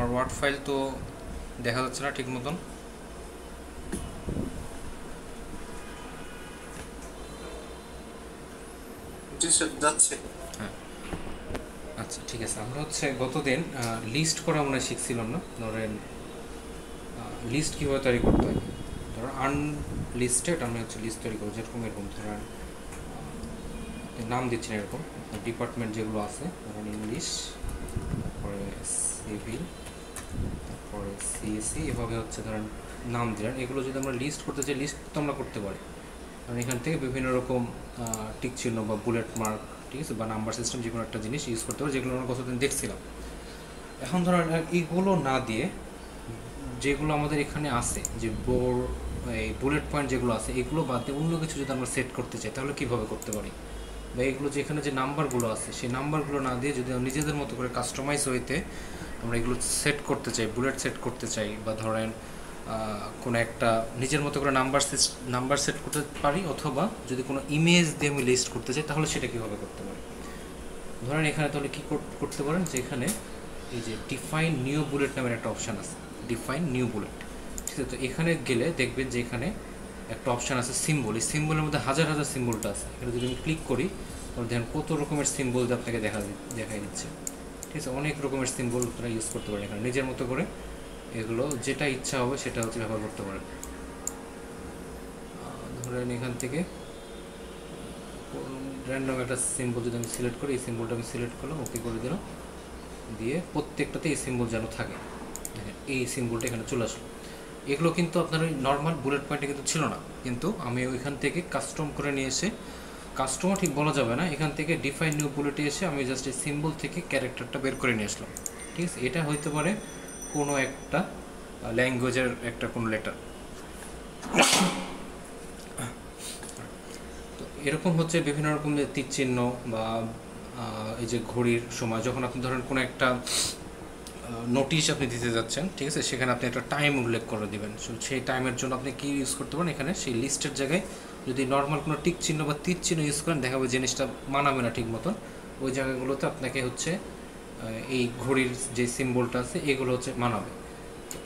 আমার word file তো দেখা যাচ্ছে না ঠিক মতন। যাচ্ছে। হ্যাঁ, আচ্ছা ঠিক আছে। আমরা হচ্ছে গতদিন লিস্ট করা মনে শিখছিলাম না? ধরেন লিস্ট কীভাবে তৈরি করতে হয়। ধরো আনলিস্টেড আমি হচ্ছে লিস্ট তৈরি করবো, যেরকম এরকম ধরেন নাম দিচ্ছেন এরকম ডিপার্টমেন্ট যেগুলো আছে, ধরেন ইংলিশ, তারপরে সিভিল, তারপরে সিএসসি, এভাবে হচ্ছে ধরেন নাম দিলেন। এগুলো যদি আমরা লিস্ট করতে চাই, লিস্ট তো আমরা করতে পারি। কারণ এখান থেকে বিভিন্ন রকম টিক চিহ্ন বা বুলেট মার্ক, ঠিক আছে, বা নাম্বার সিস্টেম যে কোনো একটা জিনিস ইউজ করতে পারি, যেগুলো আমরা গতদিন দেখছিলাম। এখন ধরেন এইগুলো না দিয়ে যেগুলো আমাদের এখানে আছে, যে এই বুলেট পয়েন্ট যেগুলো আছে, এগুলো বাদ দিয়ে অন্য কিছু যদি আমরা সেট করতে চাই, তাহলে কীভাবে করতে পারি? বা এগুলো যে এখানে যে নাম্বারগুলো আছে, সেই নাম্বারগুলো না দিয়ে যদি নিজেদের মতো করে কাস্টমাইজ হইতে আমরা এগুলো সেট করতে চাই, বুলেট সেট করতে চাই, বা ধরেন কোনো একটা নিজের মতো করে নাম্বার সেট করতে পারি, অথবা যদি কোনো ইমেজ দিয়ে আমি লিস্ট করতে চাই, তাহলে সেটা কীভাবে করতে পারি? ধরেন এখানে তাহলে কী করতে পারেন, যে এখানে এই যে ডিফাইন নিউ বুলেট নামের একটা অপশান আছে, ডিফাইন নিউ বুলেট, ঠিক আছে। তো এখানে গেলে দেখবেন যে এখানে একটা অপশান আছে সিম্বল। এই সিম্বলের মধ্যে হাজার হাজার সিম্বলটা আছে। এখানে যদি আমি ক্লিক করি, তাহলে দেখেন কত রকমের সিম্বল আপনাকে দেখাই দিচ্ছে, ঠিক আছে। অনেক রকমের সিম্বল আপনারা ইউজ করতে পারেন এখানে নিজের মতো করে। এগুলো যেটা ইচ্ছা হবে সেটা হচ্ছে ব্যবহার করতে পারেন। ধরেন এখান থেকে র্যান্ডম একটা সিম্বল যদি আমি সিলেক্ট করি, এই সিম্বলটা আমি সিলেক্ট করলাম, ওকে করে দিলাম, দিয়ে প্রত্যেকটাতে এই সিম্বল যেন থাকে। দেখেন এই সিম্বলটা এখানে চলে আসলো। এগুলো কিন্তু আপনার ওই নর্মাল বুলেট পয়েন্টে কিন্তু ছিল না, কিন্তু আমি ওইখান থেকে কাস্টম করে নিয়ে এসে, কাস্টমও ঠিক বলা যাবে না, এখান থেকে ডিফাইন নিউ বুলেটে এসে আমি জাস্ট এই সিম্বল থেকে ক্যারেক্টারটা বের করে নিয়ে আসলাম, ঠিক আছে। এটা হইতে পারে কোনো একটা ল্যাঙ্গুয়েজের একটা কোনো লেটার। তো এরকম হচ্ছে বিভিন্ন রকম তীর চিহ্ন, বা এই যে ঘড়ির সময় যখন আপনি ধরেন কোনো একটা নোটিশ আপনি দিতে যাচ্ছেন, ঠিক আছে, সেখানে আপনি একটা টাইম উল্লেখ করে দেবেন। সেই টাইমের জন্য আপনি কী ইউজ করতে পারেন, এখানে সেই লিস্টের জায়গায় যদি নর্মাল কোনো টিক চিহ্ন বা তীর চিহ্ন ইউজ করেন, দেখা যাবে জিনিসটা মানাবে না ঠিক মতন। ওই জায়গাগুলোতে আপনাকে হচ্ছে এই ঘড়ির যে সিম্বলটা আছে এগুলো হচ্ছে মানাবে।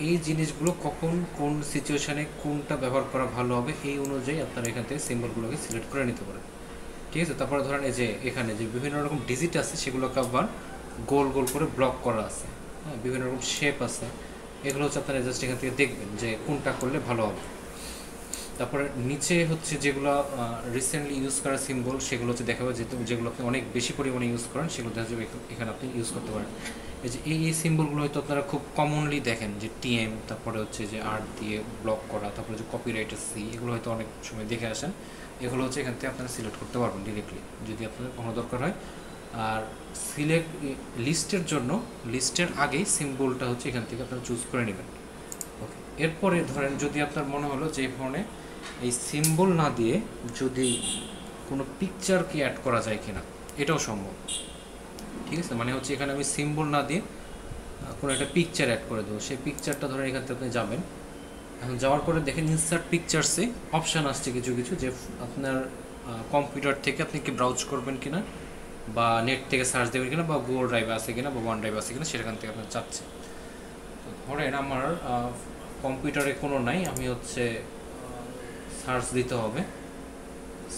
এই জিনিসগুলো কখন কোন সিচুয়েশানে কোনটা ব্যবহার করা ভালো হবে, এই অনুযায়ী আপনারা এখান থেকে সিম্বলগুলোকে সিলেক্ট করে নিতে পারেন, ঠিক আছে। তারপরে ধরেন এই যে এখানে যে বিভিন্ন রকম ডিজিট আছে, সেগুলোকে আবার গোল গোল করে ব্লক করা আছে, হ্যাঁ, বিভিন্ন রকম শেপ আছে। এগুলো হচ্ছে আপনারা জাস্ট এখান থেকে দেখবেন যে কোনটা করলে ভালো হবে। তারপরে নিচে হচ্ছে যেগুলো রিসেন্টলি ইউজ করা সিম্বল, সেগুলো হচ্ছে দেখাবে যেগুলো আপনি অনেক বেশি পরিমাণে ইউজ করেন, সেগুলো দেখা যাবে এখানে আপনি ইউজ করতে পারেন। এই যে এই সিম্বলগুলো হয়তো আপনারা খুব কমনলি দেখেন, যে টিএম, তারপরে হচ্ছে যে আর্ট দিয়ে ব্লক করা, তারপরে যে কপিরাইটের সি, এগুলো হয়তো অনেক সময় দেখে আসেন। এগুলো হচ্ছে এখান থেকে আপনারা সিলেক্ট করতে পারবেন ডিরেক্টলি যদি আপনাদের কোনো দরকার হয়। আর লিস্টের জন্য লিস্টের আগেই সিম্বলটা হচ্ছে এখান থেকে আপনারা চুজ করে নেবেন, ওকে। এরপরে ধরেন যদি আপনার মনে হলো যে এই ফোনে এই সিম্বল না দিয়ে যদি কোনো পিকচারকে অ্যাড করা যায় কিনা, এটাও সম্ভব, ঠিক আছে। মানে হচ্ছে এখানে আমি সিম্বল না দিয়ে কোনো একটা পিকচার অ্যাড করে দেবো। সেই পিকচারটা ধরেন এখান থেকে আপনি যাবেন, এখন যাওয়ার পরে দেখেন ইনসার্ট পিকচার্সে অপশান আসছে কিছু কিছু, যে আপনার কম্পিউটার থেকে আপনি কি ব্রাউজ করবেন কিনা, বা নেট থেকে সার্চ দেবেন কিনা, বা গুগল ড্রাইভ আছে কিনা, বা ওয়ান ড্রাইভ আছে কিনা, সেখান থেকে আপনার চাচ্ছে। তো ধরেন আমার কম্পিউটারে কোনো নাই, আমি হচ্ছে সার্চ দিতে হবে।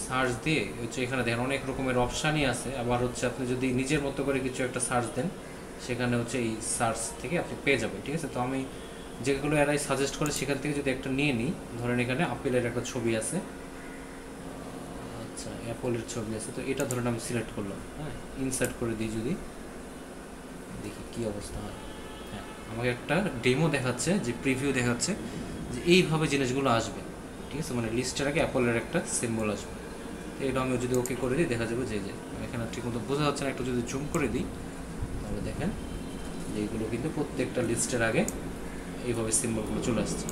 সার্চ দিয়ে হচ্ছে এখানে দেখেন অনেক রকমের অপশানই আছে। আবার হচ্ছে আপনি যদি নিজের মতো করে কিছু একটা সার্চ দেন, সেখানে হচ্ছে এই সার্চ থেকে আপনি পেয়ে যাবেন, ঠিক আছে। তো আমি যেগুলো এরাই সাজেস্ট করে সেখান থেকে যদি একটা নিয়ে নিই, ধরেন এখানে আপেলের একটা ছবি আছে, আচ্ছা অ্যাপলের ছবি আছে, তো এটা ধরেন আমি সিলেক্ট করলাম, হ্যাঁ, ইনসার্ট করে দিই, যদি দেখি কী অবস্থা হয়। হ্যাঁ, আমাকে একটা ডেমো দেখাচ্ছে, যে প্রিভিউ দেখাচ্ছে যে এইভাবে জিনিসগুলো আসবে, ঠিক আছে। মানে লিস্টের আগে অ্যাপলের একটা সিম্বল আসবে। তো এটা আমি যদি ওকে করে দিই, দেখা যাবে যে এখানে ঠিকমতো বোঝা যাচ্ছে না, একটু যদি জুম করে দিই, তাহলে দেখেন যে এইগুলো কিন্তু প্রত্যেকটা লিস্টের আগে এইভাবে সিম্বলগুলো চলে আসছে,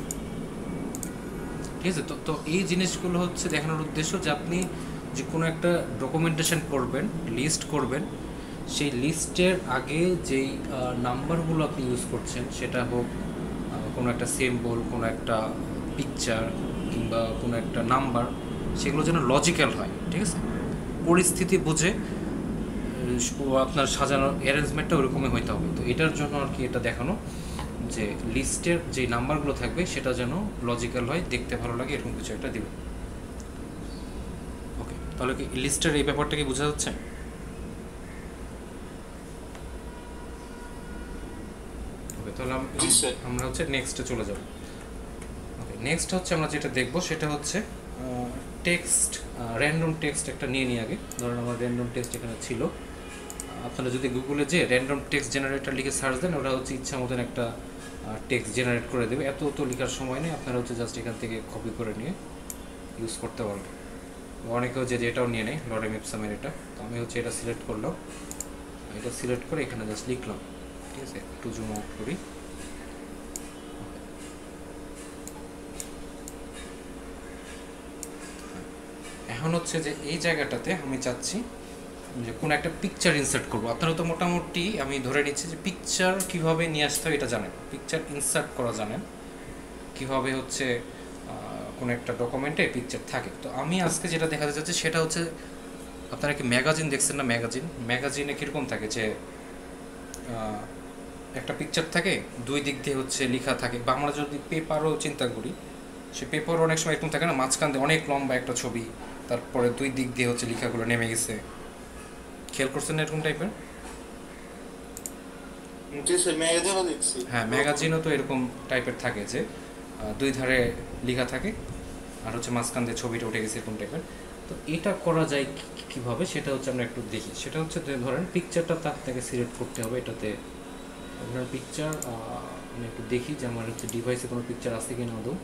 ঠিক আছে। তো তো এই জিনিসগুলো হচ্ছে দেখানোর উদ্দেশ্য যে আপনি যে কোনো একটা ডকুমেন্টেশন করবেন, লিস্ট করবেন, সেই লিস্টের আগে যেই নাম্বারগুলো আপনি ইউজ করছেন, সেটা হোক কোনো একটা সিম্বল, কোনো একটা পিকচার, কিংবা কোনো একটা নাম্বার, সেগুলো যেন লজিক্যাল হয়, ঠিক আছে। পরিস্থিতি বুঝে আপনার সাজানোর অ্যারেঞ্জমেন্টটা ওরকমই হইতে হবে। তো এটার জন্য আর কি এটা দেখানো। যে লিস্টের যে নাম্বারগুলো থাকবে সেটা যেন লজিক্যাল হয়, দেখতে ভালো লাগে, এরকম কিছু একটা দিবেন। ওকে, তাহলে কি লিস্টের এই ব্যাপারটা কি বোঝা যাচ্ছে? ওকে, তাহলে জি স্যার। আমরা হচ্ছে নেক্সটে চলে যাব। ওকে, নেক্সট হচ্ছে আমরা যেটা দেখব সেটা হচ্ছে টেক্সট, র্যান্ডম টেক্সট একটা নিয়ে নিই আগে। ধরুন আমার র্যান্ডম টেক্সট এখানে ছিল, আপনারা যদি গুগলে যে র্যান্ডম টেক্সট জেনারেটর লিখে সার্চ দেন, ওরা হচ্ছে ইচ্ছা মতন একটা টেক্সট জেনারেট করে দেবে। এত তো লেখার সময় নেই, আপনারা হচ্ছে জাস্ট এখান থেকে কপি করে নিয়ে ইউজ করতে পারবেন। অনেকে হচ্ছে যে এটাও নিয়ে নেয়, লরেম ইপসামের এটা। তো আমি হচ্ছে এটা সিলেক্ট করলাম, এটা সিলেক্ট করে এখানে জাস্ট লিখলাম, ঠিক আছে? একটু জুম আউট করি। এখন হচ্ছে যে এই জায়গাটাতে আমি চাচ্ছি যে কোনো একটা পিকচার ইনসার্ট করবো। আপনারা তো মোটামুটি আমি ধরে নিচ্ছি যে পিকচার কীভাবে নিয়ে আসতে হয় এটা জানেন, পিকচার ইনসার্ট করা জানেন, কীভাবে হচ্ছে কোনো একটা ডকুমেন্টে পিকচার থাকে। তো আমি আজকে যেটা দেখাতে চাচ্ছি সেটা হচ্ছে, আপনারা কি ম্যাগাজিন দেখছেন না? ম্যাগাজিনে কীরকম থাকে যে একটা পিকচার থাকে, দুই দিক দিয়ে হচ্ছে লেখা থাকে, বা আমরা যদি পেপারও চিন্তা করি, সে পেপারও অনেক সময় এরকম থাকে না, মাঝখান দিয়ে অনেক লম্বা একটা ছবি, তারপরে দুই দিক দিয়ে হচ্ছে লেখাগুলো নেমে গেছে। খেয়াল করছেন না এরকম টাইপের? জি স্যার, ম্যাগাজিনও দেখছি। হ্যাঁ, ম্যাগাজিনও তো এরকম টাইপের থাকে যে দুই ধারে লেখা থাকে আর হচ্ছে মাঝখান দিয়ে ছবিটা উঠে গেছে, এরকম টাইপের। তো এটা করা যায় কীভাবে সেটা হচ্ছে আমরা একটু দেখি। সেটা হচ্ছে ধরেন পিকচারটা তার থেকে সিলেক্ট করতে হবে। এটাতে আপনার পিকচার আমি একটু দেখি যে আমার হচ্ছে ডিভাইসে কোনো পিকচার আছে কি না আদৌ।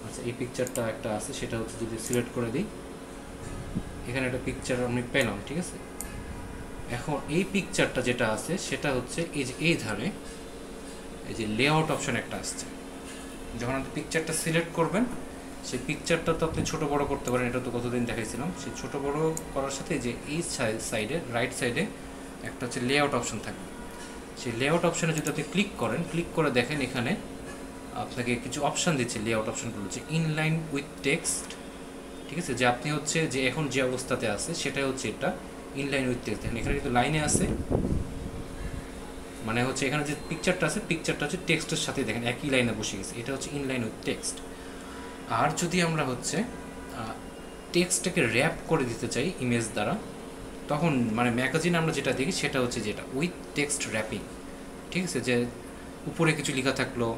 আচ্ছা, এই পিকচারটা একটা আছে, সেটা হচ্ছে যদি সিলেক্ট করে দিই, এখানে একটা পিকচার আমি পেলাম, ঠিক আছে? এখন এই পিকচারটা যেটা আছে সেটা হচ্ছে এই যে এই ধারে এই যে লেআউট অপশন একটা আসছে। যখন আপনি পিকচারটা সিলেক্ট করবেন, সেই পিকচারটা তো আপনি ছোটো বড়ো করতে পারেন, এটা তো কতদিন দেখাইছিলাম। সেই ছোটো বড়ো করার সাথে যে এই সাইডে রাইট সাইডে একটা হচ্ছে লেআউট অপশন থাকবে। সেই লেআউট অপশনে যদি আপনি ক্লিক করেন, ক্লিক করে দেখেন এখানে আপনাকে কিছু অপশান দিচ্ছে। লেআউট অপশনগুলো হচ্ছে ইনলাইন উইথ টেক্সট, ঠিক আছে? যে আপনি হচ্ছে যে এখন যে অবস্থাতে আছে সেটাই হচ্ছে এটা ইনলাইন উইথ টেক্সট। দেখেন এখানে কিন্তু লাইনে আছে, মানে হচ্ছে এখানে যে পিকচারটা আছে পিকচারটা হচ্ছে টেক্সটের সাথে দেখেন একই লাইনে বসে গেছে, এটা হচ্ছে ইনলাইন উইথ টেক্সট। আর যদি আমরা হচ্ছে টেক্সটটাকে র্যাপ করে দিতে চাই ইমেজ দ্বারা, তখন মানে ম্যাগাজিনে আমরা যেটা দেখি সেটা হচ্ছে যেটা উইথ টেক্সট র্যাপিং, ঠিক আছে? যে উপরে কিছু লেখা থাকলো,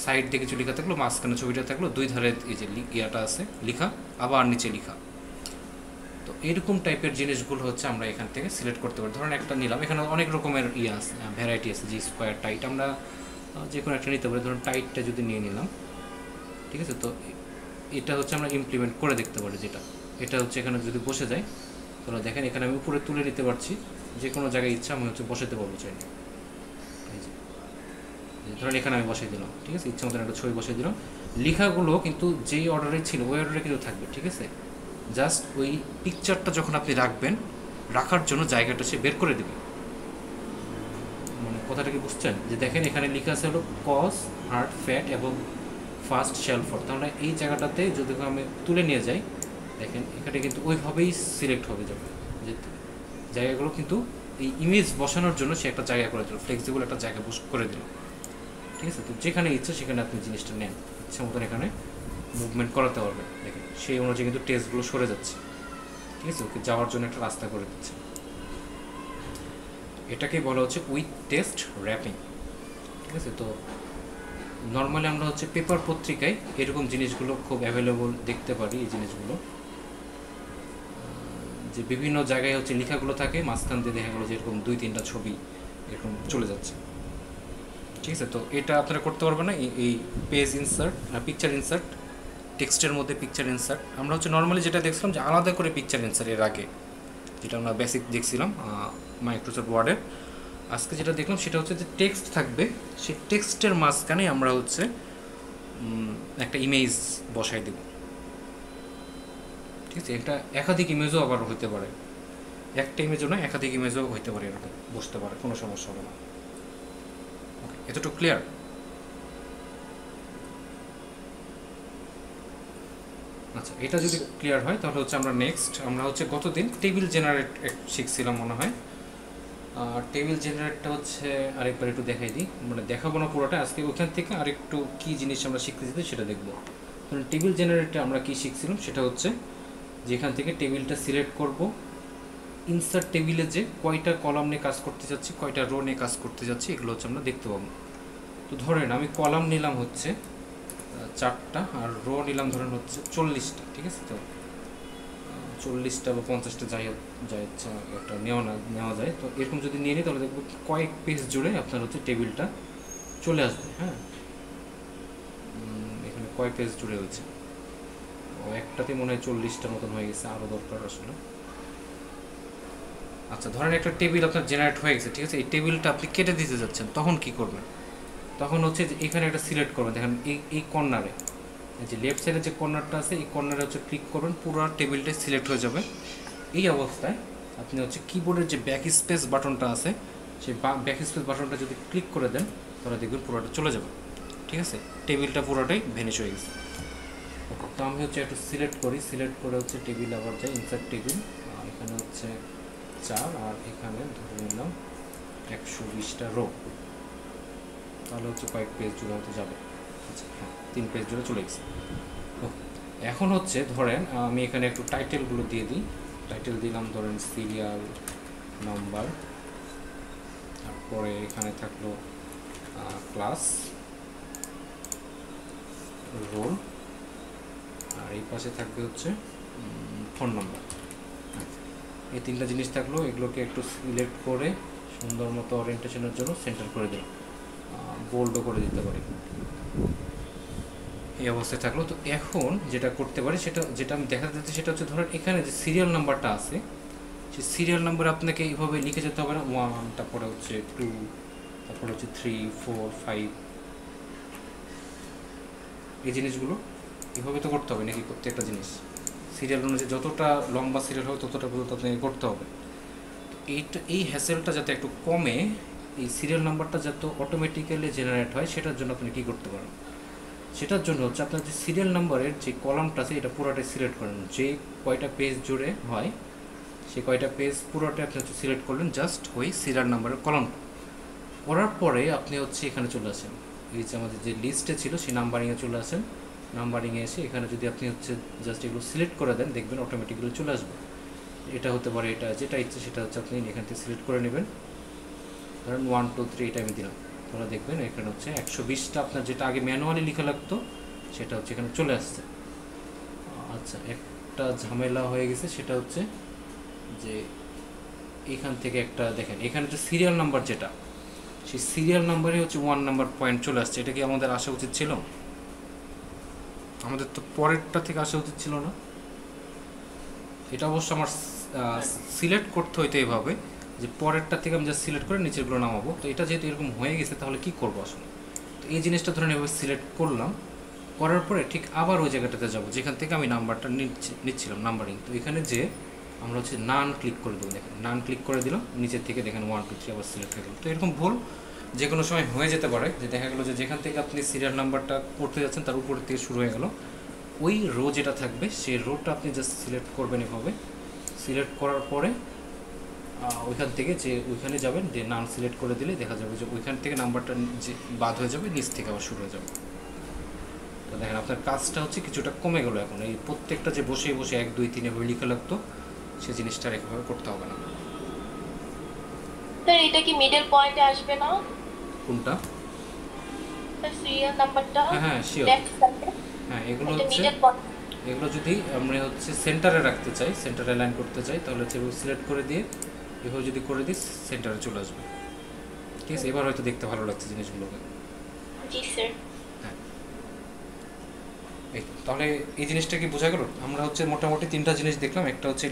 সাইড দিয়ে কিছু লেখা থাকলো, মাঝখানে ছবিটা থাকলো, দুই ধারে এই যে ইয়াটা আছে লেখা, আবার নিচে লেখা। তো এরকম টাইপের জিনিসগুলো হচ্ছে আমরা এখান থেকে সিলেক্ট করতে পারি। ধরুন একটা নিলাম, এখানে অনেক রকমের আছে, ভ্যারাইটি আছে, যে স্কোয়ার টাইট, আমরা যে কোনো একটা নিতে পারি। ধরুন টাইটটা যদি নিয়ে নিলাম, ঠিক আছে? তো এটা হচ্ছে আমরা ইমপ্লিমেন্ট করে দেখতে পারি, যেটা এটা হচ্ছে এখানে যদি বসে যায়, তাহলে দেখেন এখানে আমি উপরে তুলে নিতে পারছি, যে কোনো জায়গায় ইচ্ছা আমি হচ্ছে বসাতে পারবো চাইলে। এই যে ধরেন এখানে আমি বসাই দিলাম, ঠিক আছে? ইচ্ছা মতন একটা ছবি বসাই দিলাম। লেখাগুলো কিন্তু যেই অর্ডারে ছিল ওই অর্ডারে কিন্তু থাকবে, ঠিক আছে? জাস্ট ওই পিকচারটা যখন আপনি রাখবেন, রাখার জন্য জায়গাটা সে বের করে দেবে। মানে কথাটা কি বুঝছেন? যে দেখেন এখানে লেখা আছে হলো কজ, হার্ট, ফ্যাট এবং ফার্স্ট শেলফর। তাহলে এই জায়গাটাতে যদি আমি তুলে নিয়ে যাই, দেখেন এখানে কিন্তু ওইভাবেই সিলেক্ট হবে যাবে, যে জায়গাগুলো কিন্তু এই ইমেজ বসানোর জন্য সে একটা জায়গা করে দিল, ফ্লেক্সিবল একটা জায়গা করে দিল, ঠিক আছে? তো যেখানে ইচ্ছা সেখানে আপনি জিনিসটা নেন, ইচ্ছা মতন এখানে মুভমেন্ট করাতে পারবেন। দেখেন সেই অনুযায়ী কিন্তু টেক্সটগুলো সরে যাচ্ছে, ঠিক আছে? ওকে যাওয়ার জন্য একটা রাস্তা করে দিচ্ছে। এটাকেই বলা হচ্ছে উইথ টেক্সট র্যাপিং, ঠিক আছে? তো নর্মালি আমরা হচ্ছে পেপার পত্রিকায় এরকম জিনিসগুলো খুব অ্যাভেলেবল দেখতে পারি। এই জিনিসগুলো যে বিভিন্ন জায়গায় হচ্ছে লেখাগুলো থাকে, মাঝখান দিয়ে দেখা গেলো যে এরকম দুই তিনটা ছবি এরকম চলে যাচ্ছে, ঠিক আছে? তো এটা আপনারা করতে পারবেন না। এই পেজ ইনসার্ট, পিকচার ইনসার্ট, টেক্সটের মধ্যে পিকচার ইনসার্ট, আমরা হচ্ছে নর্মালি যেটা দেখছিলাম যে আলাদা করে পিকচার ইনসার্ট, এর আগে যেটা আমরা বেসিক দেখছিলাম মাইক্রোসফট ওয়ার্ডে। আজকে যেটা দেখলাম সেটা হচ্ছে যে টেক্সট থাকবে, সেই টেক্সটের মাঝখানে আমরা হচ্ছে একটা ইমেজ বসাই দেব, ঠিক আছে? এটা একাধিক ইমেজও আবার হইতে পারে, একটা ইমেজও নয় একাধিক ইমেজও হইতে পারে, এরকম বসতে পারে, কোনো সমস্যা হবে না। ওকে, এতটুকু ক্লিয়ার? আচ্ছা, এটা যদি ক্লিয়ার হয় তাহলে হচ্ছে আমরা নেক্সট আমরা হচ্ছে গতদিন টেবিল জেনারেট শিখছিলাম মনে হয়। টেবিল জেনারেটটা হচ্ছে আরেকবার একটু দেখাই দিই, মানে দেখাবো না পুরোটা, আজকে ওখান থেকে আরেকটু কী জিনিস আমরা শিখতে যেতে সেটা দেখবো। কারণ টেবিল জেনারেটে আমরা কী শিখছিলাম সেটা হচ্ছে যেখান থেকে টেবিলটা সিলেক্ট করব, ইনসার্ট টেবিলে যে কয়টা কলাম নিয়ে কাজ করতে যাচ্ছি, কয়টা রো নিয়ে কাজ করতে যাচ্ছি, এগুলো হচ্ছে আমরা দেখতে পাবো। তো ধরেন আমি কলাম নিলাম হচ্ছে 4টা, আর রো নিলাম ধরেন হচ্ছে 40টা, ঠিক আছে? তো 40টা বা 50টা যাই যাই ইচ্ছা একটা নেওয়া যায়। তো এরকম যদি নিয়ে নিই তাহলে দেখবো কয়েক পেজ জুড়ে আপনার হচ্ছে টেবিলটা চলে আসবে। হ্যাঁ, এখানে কয়েক পেজ জুড়ে হয়েছে, ও একটাতে মনে হয় 40টা মতন হয়ে গেছে, আরও দরকার আসলে। আচ্ছা, ধরেন একটা টেবিল আপনার জেনারেট হয়ে গেছে, ঠিক আছে? এই টেবিলটা আপনি কেটে দিতে যাচ্ছেন, তখন কি করবেন? তখন হচ্ছে যে এখানে একটা সিলেক্ট করবেন, দেখেন এই কর্নারে, এই যে লেফট সাইডে যে কর্নারটা আছে এই কর্নারে হচ্ছে ক্লিক করবেন, পুরো টেবিলটাই সিলেক্ট হয়ে যাবে। এই অবস্থায় আপনি হচ্ছে কিবোর্ডের যে ব্যাক স্পেস বাটনটা আছে সেই ব্যাক স্পেস বাটনটা যদি ক্লিক করে দেন তাহলে দেখবেন পুরোটা চলে যাবে, ঠিক আছে? টেবিলটা পুরোটাই ভ্যানিশ হয়ে গেছে। ওকে, তো আমি হচ্ছে একটু সিলেক্ট করি, সিলেক্ট করে হচ্ছে টেবিল আবার যাই, ইনসার্ট টেবিল, এখানে হচ্ছে 4, আর এখানে ধরে নিলাম 120টা রো, তাহলে হচ্ছে কয়েক পেজ জুড়ে হতে যাবে। আচ্ছা, হ্যাঁ, 3 পেজ জুড়ে চলে গেছে। এখন হচ্ছে ধরেন আমি এখানে একটু টাইটেলগুলো দিয়ে দিই, টাইটেল দিলাম ধরেন সিরিয়াল নাম্বার, তারপরে এখানে থাকলো ক্লাস, রোল, আর এই পাশে থাকবে হচ্ছে ফোন নাম্বার। এই 3টা জিনিস থাকলো, এগুলোকে একটু সিলেক্ট করে সুন্দর মতো ওরিয়েন্টেশনের জন্য সেন্টার করে দিলাম, বোল্ডও করে দিতে পারি। এই অবস্থায় থাকলো। তো এখন যেটা করতে পারি যেটা আমি দেখাতে চাচ্ছি সেটা হচ্ছে ধরেন এখানে যে সিরিয়াল নাম্বারটা আছে সেই সিরিয়াল নাম্বার আপনাকে এইভাবে লিখে যেতে হবে না, 1, তারপরে হচ্ছে 2, তারপরে হচ্ছে 3, 4, 5, এই জিনিসগুলো এভাবে তো করতে হবে নাকি? প্রত্যেকটা জিনিস সিরিয়াল অনুযায়ী যতটা লম্বা সিরিয়াল হবে ততটা পর্যন্ত আপনাকে করতে হবে। তো এই হ্যাসেলটা যাতে একটু কমে, এই সিরিয়াল নাম্বারটা যাতে অটোমেটিক্যালি জেনারেট হয়, সেটার জন্য আপনি কী করতে পারেন? সেটার জন্য হচ্ছে আপনার যে সিরিয়াল নাম্বারের যে কলামটা আছে এটা পুরোটাই সিলেক্ট করেন, যে কয়টা পেজ জুড়ে হয় সেই কয়টা পেজ পুরোটাই আপনি হচ্ছে সিলেক্ট করলেন, জাস্ট ওই সিরিয়াল নাম্বারের কলামটা করার পরে আপনি হচ্ছে এখানে চলে আসেন, এই যে আমাদের যে লিস্টে ছিল সেই নাম্বারিংয়ে চলে আসেন। নাম্বারিংয়ে এসে এখানে যদি আপনি হচ্ছে জাস্ট এগুলো সিলেক্ট করে দেন দেখবেন অটোমেটিক্যালি চলে আসবে। এটা হতে পারে, এটা যেটা ইচ্ছে সেটা হচ্ছে আপনি এখান থেকে সিলেক্ট করে নেবেন। ধরেন 1, 2, 3 এটা আমি দিলাম, তাহলে দেখবেন এখানে হচ্ছে 120টা আপনার যেটা আগে ম্যানুয়ালি লেখা লাগতো সেটা হচ্ছে এখানে চলে আসছে। আচ্ছা, একটা ঝামেলা হয়ে গেছে, সেটা হচ্ছে যে এখান থেকে একটা দেখেন এখানে যে সিরিয়াল নাম্বার যেটা, সেই সিরিয়াল নাম্বারে হচ্ছে 1 নাম্বার পয়েন্ট চলে আসছে। এটা কি আমাদের আসা উচিত ছিল? আমাদের তো পরেরটা থেকে আসা উচিত ছিল না। এটা অবশ্য আমার সিলেক্ট করতে হইতো এইভাবে যে পরেরটা থেকে আমি জাস্ট সিলেক্ট করে নিচেরগুলো নামাবো। তো এটা যেহেতু এরকম হয়ে গেছে তাহলে কি করবো আসলে? তো এই জিনিসটা ধরেন এভাবে সিলেক্ট করলাম, করার পরে ঠিক আবার ওই জায়গাটাতে যাব যেখান থেকে আমি নাম্বারটা নিচ্ছিলাম নাম্বারিং। তো এখানে যে আমরা হচ্ছে নান ক্লিক করে দেবো, দেখেন নান ক্লিক করে দিলাম, নিচের থেকে দেখেন 1, 2, 3 আবার সিলেক্ট হয়ে গেল। তো এরকম ভুল যে কোনো সময় হয়ে যেতে পারে, যে দেখা গেলো যে যেখান থেকে আপনি সিরিয়াল নাম্বারটা করতে যাচ্ছেন তার উপর থেকে শুরু হয়ে গেল, ওই রো যেটা থাকবে সেই রোটা আপনি জাস্ট সিলেক্ট করবেন এভাবে। সিলেক্ট করার পরে ওইখান থেকে যে ওইখানে যাবেন, যে নান সিলেক্ট করে দিলে দেখা যাবে যে ওইখান থেকে নাম্বারটা যে বাদ হয়ে যাবে, নিচ থেকে আবার শুরু হয়ে যাবে। তো দেখেন আপনার কাজটা হচ্ছে কিছুটা কমে গেলো। এখন এই প্রত্যেকটা যে বসে বসে 1, 2, 3 এভাবে লিখে লাগতো সে জিনিসটা আর এভাবে করতে হবে না। স্যার এটা কি মিডল পয়েন্টে আসবে না? কোনটা? স্যার সিরিয়াল নাম্বারটা হ্যাঁ হ্যাঁ শিওর। লেফট সাইডে হ্যাঁ, এগুলো এটা হচ্ছে মিডল পয়েন্ট। এগুলো যদি আমরা হচ্ছে সেন্টারে রাখতে চাই, সেন্টারে লাইন করতে চাই, তাহলে হচ্ছে সিলেক্ট করে দিয়ে এভাবে যদি করে দিই সেন্টারে চলে আসবে। ঠিক আছে, এবার হয়তো দেখতে ভালো লাগছে জিনিসগুলোকে। জি স্যার। হ্যাঁ, এই তাহলে এই জিনিসটা কি বোঝা গেল? আমরা হচ্ছে মোটামুটি 3টা জিনিস দেখলাম। একটা হচ্ছে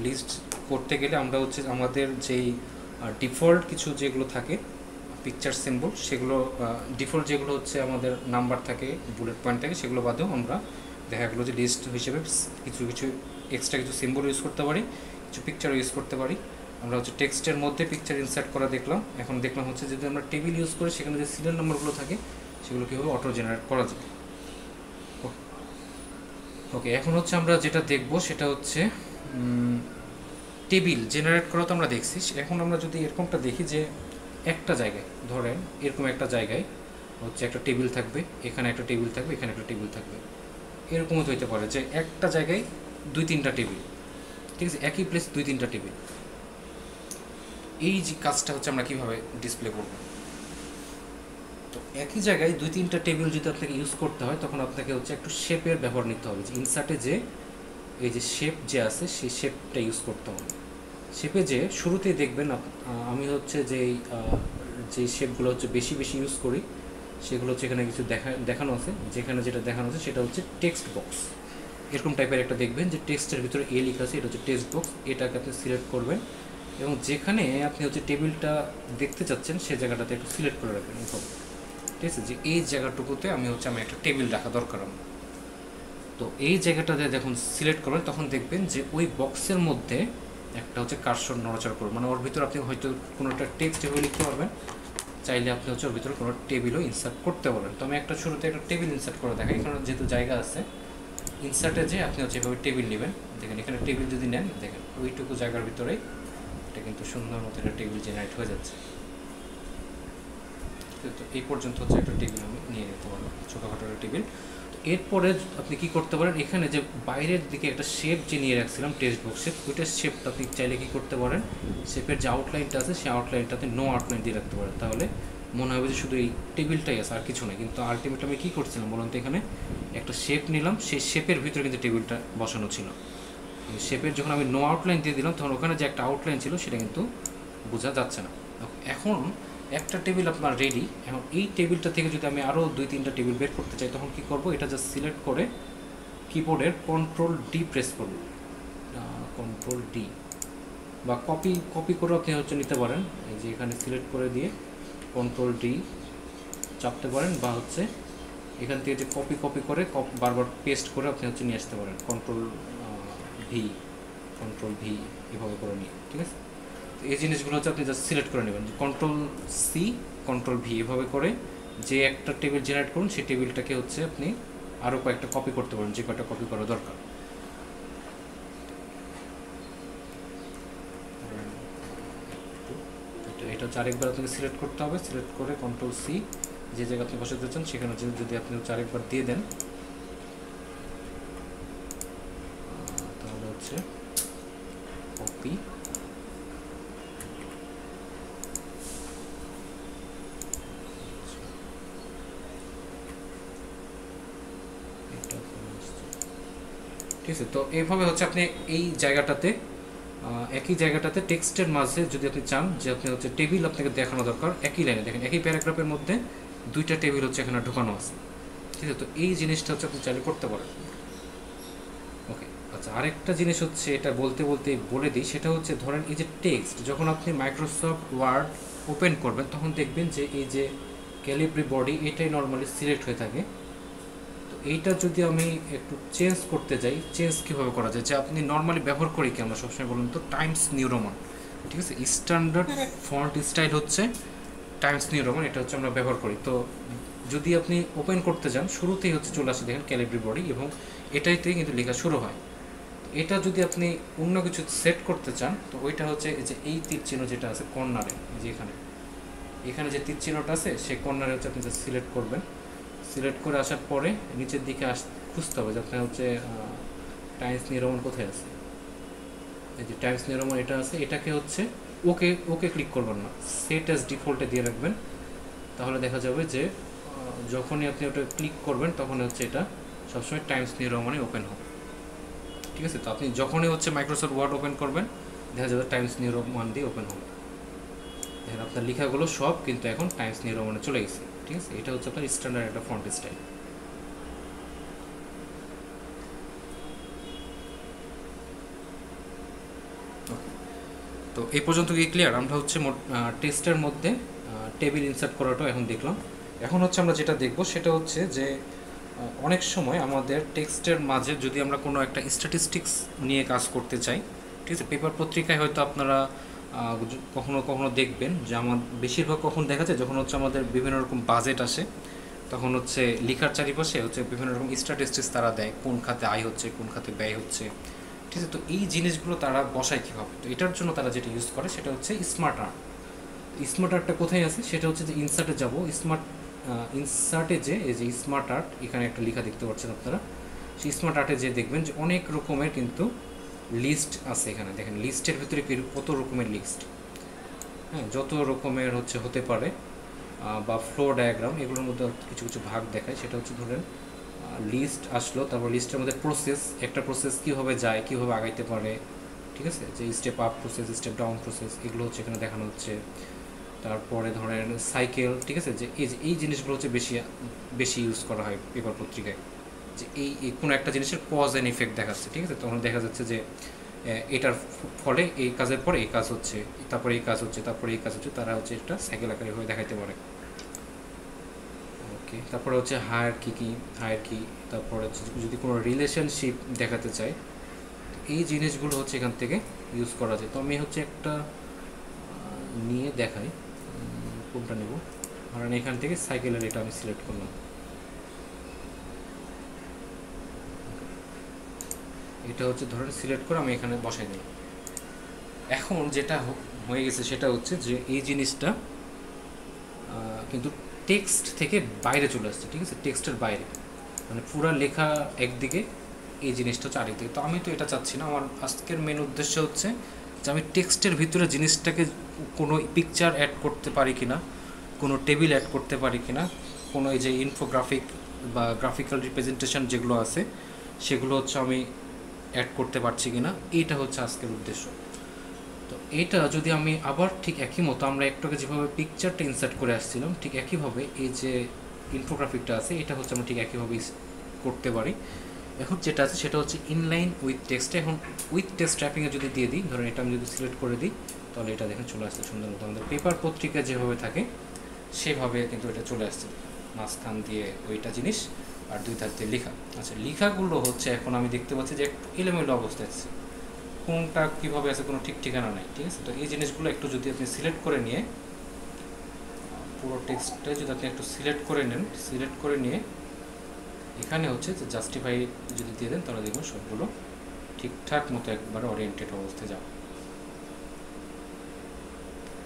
লিস্ট করতে গেলে আমরা হচ্ছে আমাদের যেই ডিফল্ট কিছু যেগুলো থাকে পিকচার সিম্বল, সেগুলো ডিফল্ট যেগুলো হচ্ছে আমাদের নাম্বার থাকে, বুলেট পয়েন্ট থাকে, সেগুলো বাদেও আমরা দেখা গেলো যে লিস্ট হিসেবে কিছু কিছু এক্সট্রা কিছু সিম্বল ইউজ করতে পারি, কিছু পিকচার ইউজ করতে পারি। আমরা হচ্ছে টেক্সটের মধ্যে পিকচার ইনসার্ট করা দেখলাম। এখন দেখলাম হচ্ছে যদি আমরা টেবিল ইউজ করি সেখানে যে সিরিয়াল নাম্বারগুলো থাকে সেগুলো কীভাবে অটো জেনারেট করা যায়। ওকে, এখন হচ্ছে আমরা যেটা দেখব সেটা হচ্ছে টেবিল জেনারেট করা তো আমরা দেখছি, এখন আমরা যদি এরকমটা দেখি যে একটা জায়গায় ধরেন এরকম একটা জায়গায় হচ্ছে একটা টেবিল থাকবে, এখানে একটা টেবিল থাকবে, এখানে একটা টেবিল থাকবে, এরকমও হইতে পারে যে একটা জায়গায় 2-3টা টেবিল, ঠিক আছে, একই প্লেস 2-3টা টেবিল। এই যে কাজটা হচ্ছে আমরা কীভাবে ডিসপ্লে করব। তো একই জায়গায় 2-3টা টেবিল যদি আপনাকে ইউজ করতে হয় তখন আপনাকে হচ্ছে একটু শেপের ব্যবহার নিতে হবে, যে ইনসার্টে যে এই যে শেপ যে আছে সেই শেপটা ইউজ করতে হবে। শেপে যে শুরুতেই দেখবেন আমি হচ্ছে যে শেপগুলো হচ্ছে বেশি বেশি ইউজ করি সেগুলো হচ্ছে এখানে কিছু দেখানো আছে, যেখানে যেটা দেখানো আছে সেটা হচ্ছে টেক্সট বক্স। এরকম টাইপের একটা দেখবেন যে টেক্সটের ভিতরে এ লেখা আছে, এটা হচ্ছে টেক্সট বক্স, এটাকে আপনি সিলেক্ট করবেন এবং যেখানে আপনি হচ্ছে টেবিলটা দেখতে চাচ্ছেন সেই জায়গাটাতে একটু সিলেক্ট করে রাখবেন এরকম, ঠিক আছে, যে এই জায়গাটুকুতে আমি একটা টেবিল রাখা দরকার আমার। তো এই জায়গাটাতে যখন সিলেক্ট করবেন তখন দেখবেন যে ওই বক্সের মধ্যে একটা হচ্ছে কার্সর নড়াচড়া করবে, মানে ওর ভিতরে আপনি হয়তো কোনো একটা টেক্সট এভাবে লিখতে পারবেন, চাইলে আপনি হচ্ছে ওর ভিতরে কোনো টেবিলও ইনসার্ট করতে পারবেন। তো আমি একটা শুরুতে একটা টেবিল ইনসার্ট করে দেখাই, এখানে যেহেতু জায়গা আছে ইনসার্টে যে আপনি হচ্ছে এভাবে টেবিল নেবেন, দেখেন এখানে টেবিল যদি নেন দেখেন ওইটুকু জায়গার ভিতরেই এটা কিন্তু সুন্দর মতো একটা টেবিল জেনারেট হয়ে যাচ্ছে। তো এই পর্যন্ত হচ্ছে একটা টেবিল আমি নিয়ে নিতে পারবো, ছোটোখাটো একটা টেবিল। তো এরপরে আপনি কি করতে পারেন, এখানে যে বাইরের দিকে একটা শেপ যে নিয়ে রাখছিলাম টেক্সট বক্সের, ওইটার শেপটা আপনি চাইলে কী করতে পারেন, শেপের যে আউটলাইনটা আছে সেই আউটলাইনটাতে নো আউটলাইন দিয়ে রাখতে পারেন, তাহলে মনে হবে যে শুধু এই টেবিলটাই আছে আর কিছু নেই। কিন্তু আলটিমেট আমি কী করছিলাম বলুন তো, এখানে একটা শেপ নিলাম, সেই শেপের ভিতরে কিন্তু টেবিলটা বসানো ছিল। শেপের যখন আমি নো আউটলাইন দিয়ে দিলাম তখন ওখানে যে একটা আউটলাইন ছিল সেটা কিন্তু বোঝা যাচ্ছে না। এখন একটা টেবিল আপনার রেডি, এখন এই টেবিলটা থেকে যদি আমি আরও 2-3টা টেবিল বের করতে চাই তখন কী করব, এটা জাস্ট সিলেক্ট করে কিবোর্ডের Ctrl+D প্রেস করব, Ctrl+D, বা কপি করে আপনি হচ্ছে নিতে পারেন, এই যে এখানে সিলেক্ট করে দিয়ে Ctrl+D চাপতে পারেন, বা হচ্ছে এখান থেকে যে কপি করে বারবার পেস্ট করে আপনি হচ্ছে নিয়ে আসতে পারেন, Ctrl+V এভাবে করে নিয়ে, ঠিক আছে। তো এই জিনিসগুলো হচ্ছে আপনি জাস্ট সিলেক্ট করে নেবেন, Ctrl+C Ctrl+V এভাবে করে যে একটা টেবিল জেনারেট করুন সেই টেবিলটাকে হচ্ছে আপনি আরও কয়েকটা কপি করতে পারেন, যে কয়েকটা কপি করা দরকার। এটা হচ্ছে আরেকবার আপনাকে সিলেক্ট করতে হবে, সিলেক্ট করে Ctrl+C যে জায়গা আপনি বসাতে চান সেখানে যদি আপনি হচ্ছে আরেকবার দিয়ে দেন তাহলে হচ্ছে কপি, ঠিক আছে। তো এইভাবে হচ্ছে আপনি এই জায়গাটাতে একই জায়গাটাতে টেক্সটের মাঝে যদি আপনি চান যে আপনি হচ্ছে টেবিল আপনাকে দেখানো দরকার, একই লাইনে দেখেন একই প্যারাগ্রাফের মধ্যে 2টা টেবিল হচ্ছে এখানে ঢোকানো আছে, ঠিক আছে। তো এই জিনিসটা হচ্ছে আপনি চাইলে করতে পারেন। ওকে, আচ্ছা, আরেকটা জিনিস হচ্ছে এটা বলতে বলে দিই, সেটা হচ্ছে ধরেন এই যে টেক্সট যখন আপনি মাইক্রোসফট ওয়ার্ড ওপেন করবেন তখন দেখবেন যে এই যে ক্যালিব্রি বডি এটাই নর্মালি সিলেক্ট হয়ে থাকে। তো এইটা যদি আমি একটু চেঞ্জ করতে যাই, চেঞ্জ কীভাবে করা যায়, যে আপনি নর্মালি ব্যবহার করি কি আমরা সবসময় বলুন তো টাইমস নিউ রোমান, ঠিক আছে, স্ট্যান্ডার্ড ফন্ট স্টাইল হচ্ছে টাইমস নিউ রোমান, এটা হচ্ছে আমরা ব্যবহার করি। তো যদি আপনি ওপেন করতে যান শুরুতেই হচ্ছে চলে আসে দেখেন ক্যালিব্রি বডি এবং এটাইতেই কিন্তু লেখা শুরু হয়। এটা যদি আপনি অন্য কিছু সেট করতে চান তো ওইটা হচ্ছে এই তীর চিহ্ন যেটা আছে কর্নারে, যে এখানে যে তীর চিহ্নটা আছে সেই কর্নারে হচ্ছে আপনি সিলেক্ট করবেন, সিলেক্ট করে আসার পরে নিচের দিকে খুঁজতে হবে যে আপনার হচ্ছে টাইমস নিউ রোমান কোথায় আছে, এই যে টাইমস নিউ রোমান এটা আছে, এটাকে হচ্ছে ওকে ক্লিক করবেন না, সেট অ্যাজ ডিফল্টে দিয়ে রাখবেন, তাহলে দেখা যাবে যে যখনই আপনি ওটা ক্লিক করবেন তখন হচ্ছে এটা সবসময় টাইমস নিউ রোমানে ওপেন হবে, ঠিক আছে। তো আপনি যখনই হচ্ছে মাইক্রোসফট ওয়ার্ড ওপেন করবেন দেখা যাবে টাইমস নিউ রোমান দিয়ে ওপেন হবে, দেখেন আপনার লেখাগুলো সব কিন্তু এখন টাইমস নিউ রোমানে চলে গেছে, ঠিক আছে। এটা হচ্ছে আপনার স্ট্যান্ডার্ড একটা ফন্ট স্টাইল। তো এই পর্যন্ত কি ক্লিয়ার? আমরা হচ্ছে টেক্সটের মধ্যে টেবিল ইনসার্ট করাটাও এখন দেখলাম। এখন হচ্ছে আমরা যেটা দেখব সেটা হচ্ছে যে অনেক সময় আমাদের টেক্সটের মাঝে যদি আমরা কোনো একটা স্ট্যাটিস্টিক্স নিয়ে কাজ করতে চাই, ঠিক আছে, পেপার পত্রিকায় হয়তো আপনারা কখনো দেখবেন যে বেশিরভাগ কখন দেখা যায় যখন হচ্ছে আমাদের বিভিন্ন রকম বাজেট আসে তখন হচ্ছে লেখার চারিপাশে হচ্ছে বিভিন্ন রকম স্ট্যাটিস্টিক্স তারা দেয়, কোন খাতে আয় হচ্ছে কোন খাতে ব্যয় হচ্ছে, ঠিক আছে। তো এই জিনিসগুলো তারা বসায় কীভাবে, তো এটার জন্য তারা যেটা ইউজ করে সেটা হচ্ছে স্মার্ট আর্ট। স্মার্ট আর্টটা কোথায় আছে সেটা হচ্ছে যে ইনসার্টে যাব, ইনসার্টে যে এই যে স্মার্ট আর্ট এখানে একটা লেখা দেখতে পাচ্ছেন আপনারা, সেই স্মার্ট আর্টে যে দেখবেন যে অনেক রকমের কিন্তু লিস্ট আছে এখানে। দেখেন লিস্টের ভিতরে কত রকমের লিস্ট, হ্যাঁ, যত রকমের হতে পারে, বা ফ্লো ডায়াগ্রাম, এগুলোর মধ্যে কিছু কিছু ভাগ দেখায়। সেটা হচ্ছে ধরেন লিস্ট আসলো, তারপর লিস্টের মধ্যে প্রসেস, একটা প্রসেস কীভাবে যায়, কীভাবে আগাইতে পারে, ঠিক আছে, যে step up process, step down process, এগুলো হচ্ছে এখানে দেখানো হচ্ছে। তারপরে ধরেন সাইকেল, ঠিক আছে, যে এই জিনিসগুলো হচ্ছে বেশি বেশি ইউজ করা হয় পেপার পত্রিকায়, যে এই কোনো একটা জিনিসের কজ অ্যান্ড ইফেক্ট দেখাচ্ছে, ঠিক আছে। তখন দেখা যাচ্ছে যে এটার ফলে এই কাজের পরে এই কাজ হচ্ছে, তারপরে এই কাজ হচ্ছে, তারপরে এই কাজ হচ্ছে, তারা হচ্ছে একটা সাইকেল আকারে হয়ে দেখাইতে পারে। ওকে, তারপরে হচ্ছে হায়ার কি, তারপরে যদি কোনো রিলেশনশিপ দেখাতে চাই, এই জিনিসগুলো হচ্ছে এখান থেকে ইউজ করা যায়। তো আমি হচ্ছে একটা নিয়ে দেখাই, কোনটা নেব, কারণ এখান থেকে সাইকেলের এটা আমি সিলেক্ট করলাম। এটা হচ্ছে ধরেন সিলেক্ট করে আমি এখানে বসাই দিলাম। এখন যেটা হয়ে গেছে সেটা হচ্ছে যে এই জিনিসটা কিন্তু টেক্সট থেকে বাইরে চলে আসছে, ঠিক আছে, টেক্সটের বাইরে, মানে পুরো লেখা একদিকে, এই জিনিসটা হচ্ছে আরেকদিকে। তো আমি তো এটা চাচ্ছি না। আমার আজকের মেন উদ্দেশ্য হচ্ছে যে আমি টেক্সটের ভিতরে জিনিসটাকে কোনো পিকচার অ্যাড করতে পারি কিনা, কোনো টেবিল অ্যাড করতে পারি কিনা, কোনো এই যে ইনফোগ্রাফিক বা গ্রাফিক্যাল রিপ্রেজেন্টেশন যেগুলো আছে সেগুলো হচ্ছে আমি অ্যাড করতে পারছি কিনা, এইটা হচ্ছে আজকের উদ্দেশ্য। তো এইটা যদি আমি আবার ঠিক একই মতো আমরা একটাকে যেভাবে পিকচারটা ইনসার্ট করে আসছিলাম, ঠিক একইভাবে এই যে ইনফোগ্রাফিকটা আছে এটা হচ্ছে আমরা ঠিক একইভাবে করতে পারি। এখন যেটা আছে সেটা হচ্ছে ইনলাইন উইথ টেক্সট। এখন উইথ টেক্সট ট্র্যাপিংয়ে যদি দিয়ে দিই, ধরুন এটা আমি যদি সিলেক্ট করে দিই, তাহলে এটা দেখেন চলে আসছে সুন্দর মতো, আমাদের পেপার পত্রিকা যেভাবে থাকে সেভাবে কিন্তু এটা চলে আসছে, মাঝখান দিয়ে ওইটা জিনিস আর দুই ধার দিয়ে লেখা। আচ্ছা, লেখাগুলো হচ্ছে এখন আমি দেখতে পাচ্ছি যে একটু এলোমেলো অবস্থায় আছে, কোনটা কীভাবে আছে কোনো ঠিক ঠিকানা নাই, ঠিক আছে। তো এই জিনিসগুলো একটু যদি আপনি সিলেক্ট করে নিয়ে, পুরো টেক্সটটা যদি আপনি একটু সিলেক্ট করে নেন, সিলেক্ট করে নিয়ে এখানে হচ্ছে যে জাস্টিফাই যদি দিয়ে দেন, তাহলে দেখবেন সবগুলো ঠিকঠাক মতো একবারে ওরিয়েন্টেড অবস্থায় যাবে,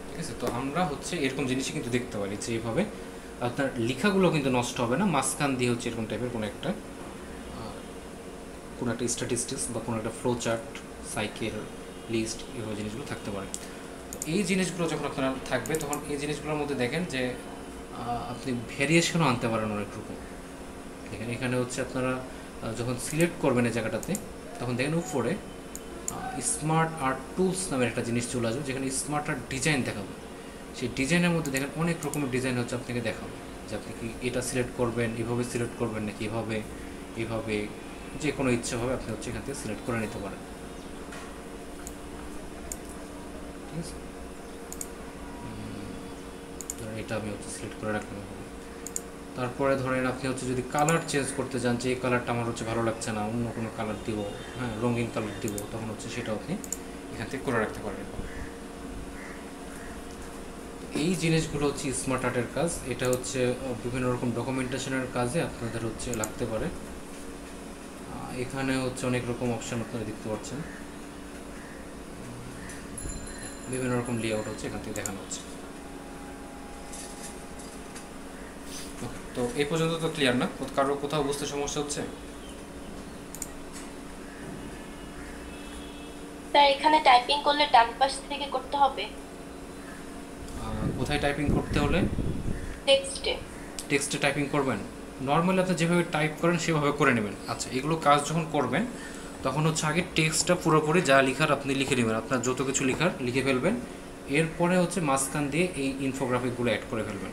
ঠিক আছে। তো আমরা হচ্ছে এরকম জিনিসই কিন্তু দেখতে পারি যে এইভাবে আপনার লেখাগুলো কিন্তু নষ্ট হবে না, মাঝখান দিয়ে হচ্ছে এরকম টাইপের কোনো একটা স্ট্যাটিস্টিক্স বা কোনো একটা ফ্লো চার্ট, সাইকেল, লিস্ট, এভাবে জিনিসগুলো থাকতে পারে। তো এই জিনিসগুলো যখন আপনার থাকবে তখন এই জিনিসগুলোর মধ্যে দেখেন যে আপনি ভ্যারিয়েশনও আনতে পারেন অনেক রকম। দেখেন এখানে হচ্ছে আপনারা যখন সিলেক্ট করবেন এই জায়গাটাতে, তখন দেখেন উপরে স্মার্ট আর্ট টুলস নামের একটা জিনিস চলে আসবে, যেখানে স্মার্ট আর্ট ডিজাইন দেখাবে। সেই ডিজাইনের মধ্যে দেখেন অনেক রকমের ডিজাইন হচ্ছে আপনাকে দেখাবে, যে আপনি কি এটা সিলেক্ট করবেন, এভাবে সিলেক্ট করবেন নাকি এভাবে, যে কোনো ইচ্ছাভাবে আপনি হচ্ছে এখান থেকে সিলেক্ট করে নিতে পারেন, ঠিক আছে। এটা আমি হচ্ছে সিলেক্ট করে রাখলাম। তারপরে ধরেন আপনি হচ্ছে যদি কালার চেঞ্জ করতে চান, যে এই কালারটা আমার হচ্ছে ভালো লাগছে না, অন্য কোনো কালার দিব, হ্যাঁ, রঙিন কালার দিব, তখন হচ্ছে সেটাও আপনি এখান থেকে করে রাখতে পারেন। এই জিনিসগুলো হচ্ছে স্মার্ট আর্টের কাজ। এটা হচ্ছে বিভিন্ন রকম ডকুমেন্টেশনের কাজে আপনাদের হচ্ছে লাগতে পারে। এখানে হচ্ছে অনেক রকম অপশান আপনারা দেখতে পাচ্ছেন, বিভিন্ন রকম লেআউট হচ্ছে এখান থেকে দেখানো হচ্ছে। তো এই পর্যন্ত তো ক্লিয়ার না? কারো কোথাও বুঝতে সমস্যা হচ্ছে? স্যার এখানে টাইপিং করলে ডান পাশ থেকে করতে হবে? কোথায় টাইপিং করতে হলে? টেক্সটে টাইপিং করবেন। নর্মালি আপনি যেভাবে টাইপ করেন সেভাবে করে নেবেন। আচ্ছা, এগুলো কাজ যখন করবেন তখন হচ্ছে আগে টেক্সটটা পুরোপুরি যা লিখার আপনি লিখে নেবেন, আপনার যত কিছু লিখার লিখে ফেলবেন, এরপরে হচ্ছে মাঝখান দিয়ে এই ইনফোগ্রাফিকগুলো অ্যাড করে ফেলবেন,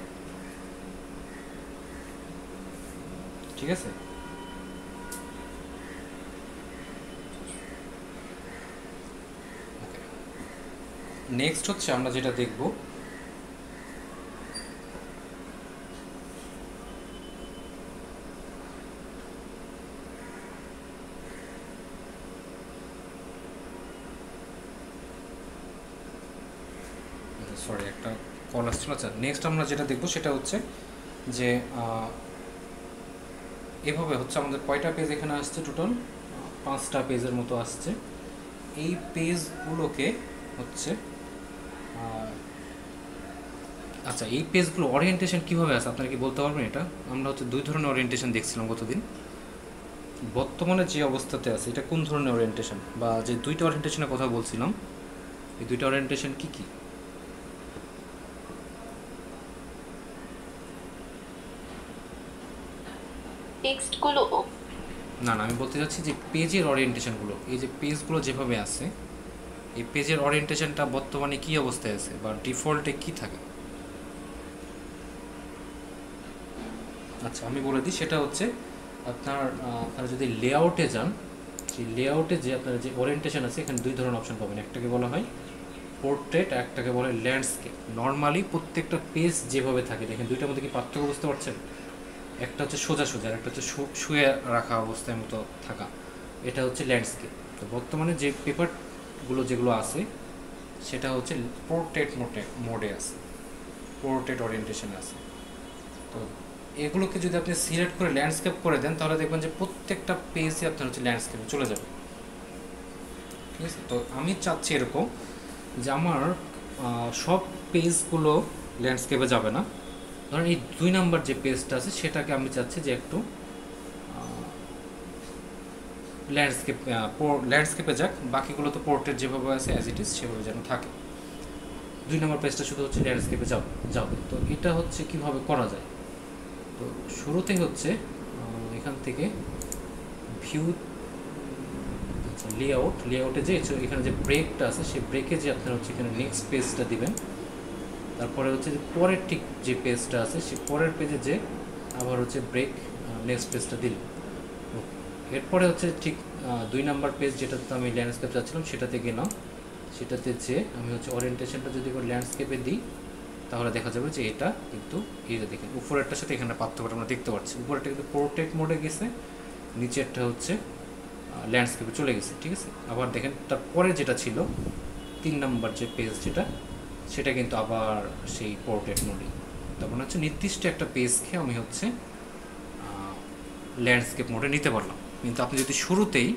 ঠিক আছে। নেক্সট হচ্ছে আমরা যেটা দেখব, সরি একটা কল আসছিল। আচ্ছা, নেক্সট আমরা যেটা দেখব সেটা হচ্ছে যে এভাবে হচ্ছে আমাদের কয়টা পেজ এখানে আসছে, টোটাল 5টা পেজের মতো আসছে। এই পেজগুলোকে হচ্ছে আচ্ছা, এই পেজগুলো ওরিয়েন্টেশন কীভাবে আছে আপনারা কি বলতে পারবেন? এটা আমরা হচ্ছে দুই ধরনের ওরিয়েন্টেশন দেখছিলাম গতদিন। বর্তমানে যে অবস্থাতে আছে এটা কোন ধরনের ওরিয়েন্টেশন, বা যে দুইটা ওরিয়েন্টেশনের কথা বলছিলাম এই দুইটা ওরিয়েন্টেশন কি কি? টেক্সটগুলো না না, আমি বলতে চাচ্ছি যে পেজের ওরিয়েন্টেশনগুলো, এই যে পেজগুলো যেভাবে আছে এই পেজের ওরিয়েন্টেশনটা বর্তমানে কি অবস্থায় আছে বা ডিফল্টে কি থাকে? আচ্ছা, আমি বলে দিই, সেটা হচ্ছে আপনারা যদি লেআউটে যান, সেই লেআউটে যে আপনার যে ওরিয়েন্টেশন আছে এখানে দুই ধরনের অপশন পাবেন। একটাকে বলা হয় পোর্ট্রেট, একটাকে বলে ল্যান্ডস্কেপ। নর্মালি প্রত্যেকটা পেজ যেভাবে থাকে দেখেন, দুইটার মধ্যে কি পার্থক্য বুঝতে পারছেন? একটা হচ্ছে সোজা সোজা, আর একটা হচ্ছে শুয়ে রাখা অবস্থায় মতো থাকা, এটা হচ্ছে ল্যান্ডস্কেপ। তো বর্তমানে যে পেপারগুলো যেগুলো আছে সেটা হচ্ছে পোর্ট্রেট মোডে আছে, পোর্ট্রেট ওরিয়েন্টেশনে আছে। তো এগুলোকে যদি আপনি সিলেক্ট করে ল্যান্ডস্কেপ করে দেন তাহলে দেখবেন যে প্রত্যেকটা পেজই আপনার হচ্ছে ল্যান্ডস্কেপে চলে যাবে। ঠিক আছে, তো আমি চাচ্ছি এরকম যে আমার সব পেজগুলো ল্যান্ডস্কেপে যাবে না। ধরেন এই 2 নাম্বার যে পেজটা আছে সেটাকে আমি চাচ্ছি যে একটু ল্যান্ডস্কেপে যাক, বাকিগুলো তো পোর্ট্রেট যেভাবে আছে অ্যাজ ইট ইজ সেভাবে যেন থাকে। 2 নম্বর পেজটা শুধু হচ্ছে ল্যান্ডস্কেপে যাবে। তো এটা হচ্ছে কিভাবে করা যায়? তো শুরুতেই হচ্ছে এখান থেকে ভিউ, লেআউটে যে এখানে যে ব্রেকটা আছে সেই ব্রেকে যে আপনার হচ্ছে এখানে নেক্সট পেজটা দিবেন। তারপরে হচ্ছে যে পরের ঠিক যে পেজটা আছে সেই পরের পেজে যে আবার হচ্ছে ব্রেক নেক্সট পেজটা দিল। এরপরে হচ্ছে ঠিক 2 নাম্বার পেজ যেটাতে আমি ল্যান্ডস্কেপ চাচ্ছিলাম সেটাতে গেলাম, সেটাতে যে আমি হচ্ছে ওরিয়েন্টেশনটা যদি করে ল্যান্ডস্কেপে দিই তাহলে দেখা যাবে যে এটা কিন্তু এই যে দেখেন উপরেরটার সাথে এখানে পার্থক্যটা আমরা দেখতে পাচ্ছি। উপরেরটা কিন্তু পোর্ট্রেট মোডে গেছে, নিচেরটা হচ্ছে ল্যান্ডস্কেপে চলে গেছে। ঠিক আছে, আবার দেখেন তারপরে যেটা ছিল 3 নাম্বার যে পেজ সেটা কিন্তু আবার সেই পোর্ট্রেট মোডে। তারপর হচ্ছে নির্দিষ্ট একটা পেজকে আমি হচ্ছে ল্যান্ডস্কেপ মোডে নিতে পারলাম। কিন্তু আপনি যদি শুরুতেই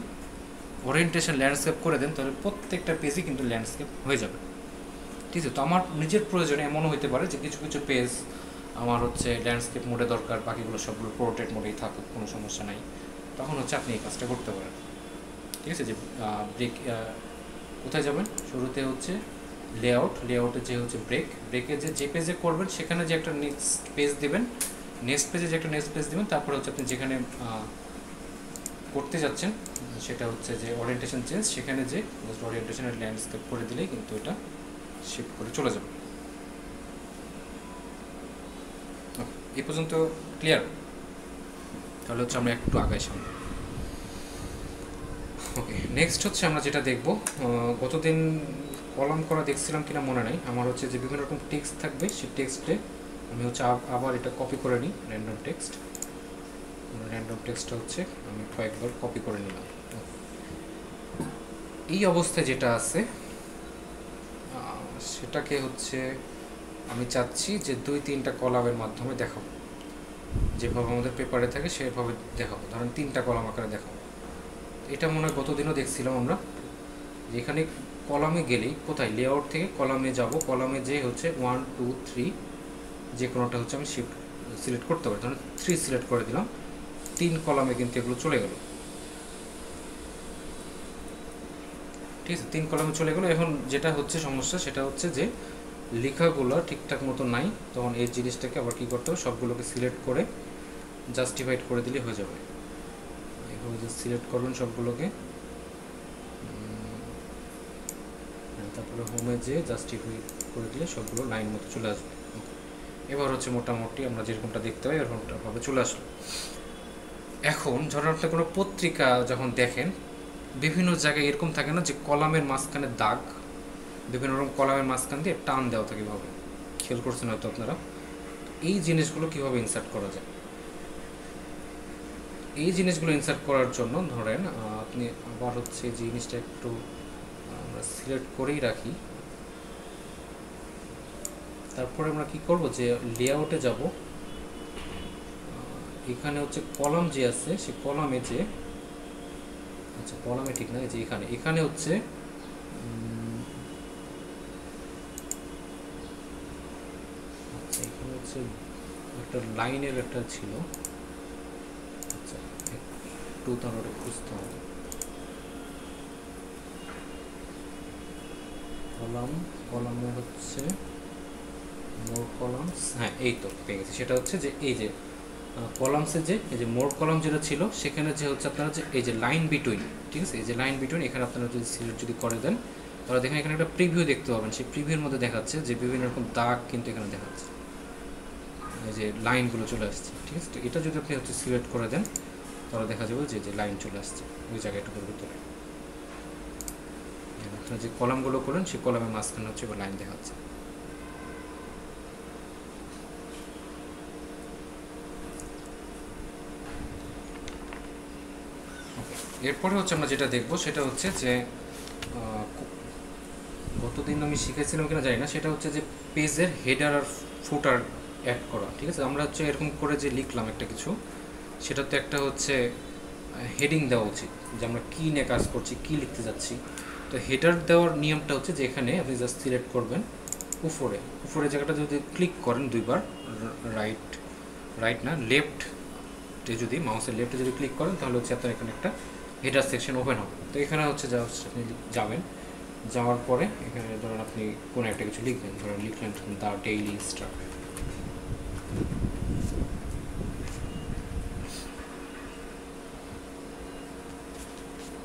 ওরিয়েন্টেশন ল্যান্ডস্কেপ করে দেন তাহলে প্রত্যেকটা পেজই কিন্তু ল্যান্ডস্কেপ হয়ে যাবে। ঠিক আছে, তো আমার নিজের প্রয়োজনে এমনও হতে পারে যে কিছু কিছু পেজ আমার হচ্ছে ল্যান্ডস্কেপ মোডে দরকার, বাকিগুলো সবগুলো পোর্ট্রেট মোডেই থাকুক, কোনো সমস্যা নাই। তখন হচ্ছে আপনি এই কাজটা করতে পারেন। ঠিক আছে, যে কোথায় যাবেন? শুরুতে হচ্ছে লেআউটে যে হচ্ছে ব্রেকে যে পেজে করবেন সেখানে যে একটা নেক্সট পেজ দেবেন, নেক্সট পেজে যে একটা নেক্সট পেজ দেবেন, তারপরে হচ্ছে আপনি যেখানে করতে যাচ্ছেন সেটা হচ্ছে যে ওরিয়েন্টেশন চেঞ্জ, সেখানে যে ওরিয়েন্টেশনের ল্যান্ডস্কেপ করে দিলেই কিন্তু এটা শিফট করে চলে যাবে। এই পর্যন্ত ক্লিয়ার? তাহলে হচ্ছে আমরা একটু আগাই সামনে। ওকে, নেক্সট হচ্ছে আমরা যেটা দেখব, গতদিন কলাম করা দেখছিলাম কিনা মনে নাই আমার, হচ্ছে যে বিভিন্ন রকম টেক্সট থাকবে সেই টেক্সটে আমি হচ্ছে আবার এটা কপি করে নিই। র্যান্ডম টেক্সটটা হচ্ছে আমি কয়েকবার কপি করে নিলাম। এই অবস্থায় যেটা আছে সেটাকে হচ্ছে আমি চাচ্ছি যে 2-3টা কলামের মাধ্যমে দেখাবো, যেভাবে আমাদের পেপারে থাকে সেভাবে দেখাবো। ধরেন 3টা কলাম আকারে দেখাবো। এটা মনে হয় গতদিনও দেখছিলাম আমরা, যেখানে কলামে গেলেই কোথায় লেআউট থেকে কলামে যাব, কলামে যে হচ্ছে 1, 2, 3 যে কোনোটা হচ্ছে আমি সিলেক্ট করতে পারি। ধরেন 3 সিলেক্ট করে দিলাম, 3 কলামে কিন্তু এগুলো চলে গেল। ঠিক আছে, 3 কলামে চলে গেলো। এখন যেটা হচ্ছে সমস্যা সেটা হচ্ছে যে লেখাগুলো ঠিকঠাক মতো নাই, তখন এই জিনিসটাকে আবার কী করতে হবে, সবগুলোকে সিলেক্ট করে জাস্টিফাইড করে দিলে হয়ে যাবে। এভাবে যে সিলেক্ট করবেন সবগুলোকে, তারপরে হোমে যে জাস্টিফাই করে দিলে সবগুলো লাইন মতো চলে আসবে। এবার হচ্ছে মোটামুটি আমরা যেরকমটা দেখতে পাই এরকমটাভাবে চলে আসলো। এখন ধরেন আপনি কোনো পত্রিকা যখন দেখেন বিভিন্ন জায়গায় এরকম থাকে না যে কলামের মাঝখানে দাগ, বিভিন্ন রকম কলামের মাঝখান দিয়ে টান দেওয়া থাকে, ভাবে খেয়াল করছেন হয়তো আপনারা। এই জিনিসগুলো কীভাবে ইনসার্ট করা যায়? এই জিনিসগুলো ইনসার্ট করার জন্য ধরেন আপনি আবার হচ্ছে জিনিসটা একটু আমরা সিলেক্ট করেই রাখি। তারপরে আমরা কি করব যে লেআউটে যাব, এখানে হচ্ছে কলাম যে আছে সেই কলামে যে, আচ্ছা কলামে ঠিক না, যে এখানে হচ্ছে হচ্ছে একটা লাইনের একটা ছিল, আচ্ছা একটু তাহলে খুঁজতে হবে। কলামে হচ্ছে মোর কলামস, হ্যাঁ এই তো পেয়ে গেছি। সেটা হচ্ছে যে এই যে কলামসে যে এই যে মোর কলাম যেটা ছিল সেখানে যে হচ্ছে আপনারা যে এই যে লাইন বিটুইন, ঠিক আছে, এই যে লাইন বিটুইন এখানে আপনারা যদি সিলেক্ট যদি করে দেন তাহলে দেখেন এখানে একটা প্রিভিউ দেখতে পাবেন। সেই প্রিভিউর মধ্যে দেখাচ্ছে যে বিভিন্ন রকম দাগ কিন্তু এখানে দেখাচ্ছে, এই যে লাইনগুলো চলে আসছে, ঠিক আছে। তো এটা যদি আপনি হচ্ছে সিলেক্ট করে দেন তাহলে দেখা যাবে যে লাইন চলে আসছে ওই জায়গাটার ভিতরে। আপনারা যে কলামগুলো করলেন সেই কলামের মাঝখানে হচ্ছে লাইন দেখাচ্ছে। এরপরে হচ্ছে আমরা যেটা দেখব সেটা হচ্ছে যে গতদিন আমি শিখেছিলাম কিনা জানি না, সেটা হচ্ছে যে পেজের হেডার আর ফুটার অ্যাড করা, ঠিক আছে। আমরা হচ্ছে এরকম করে যে লিখলাম একটা কিছু, সেটাতে একটা হচ্ছে হেডিং দেওয়া উচিত যে আমরা কী নিয়ে কাজ করছি, কী লিখতে যাচ্ছি। তো হেডার দেওয়ার নিয়মটা হচ্ছে যে এখানে আপনি জাস্ট সিলেক্ট করবেন উপরে জায়গাটা যদি ক্লিক করেন দুইবার, রাইট না লেফটে, যদি মাউসের লেফটে যদি ক্লিক করেন তাহলে হচ্ছে আপনার এখানে একটা হেডার সেকশন ওপেন হবে। তো এখানে হচ্ছে আপনি যাবেন, যাওয়ার পরে এখানে ধরেন আপনি কোনো একটা কিছু লিখবেন, ধরেন লিখলেন দ্য ডেইলি স্টার,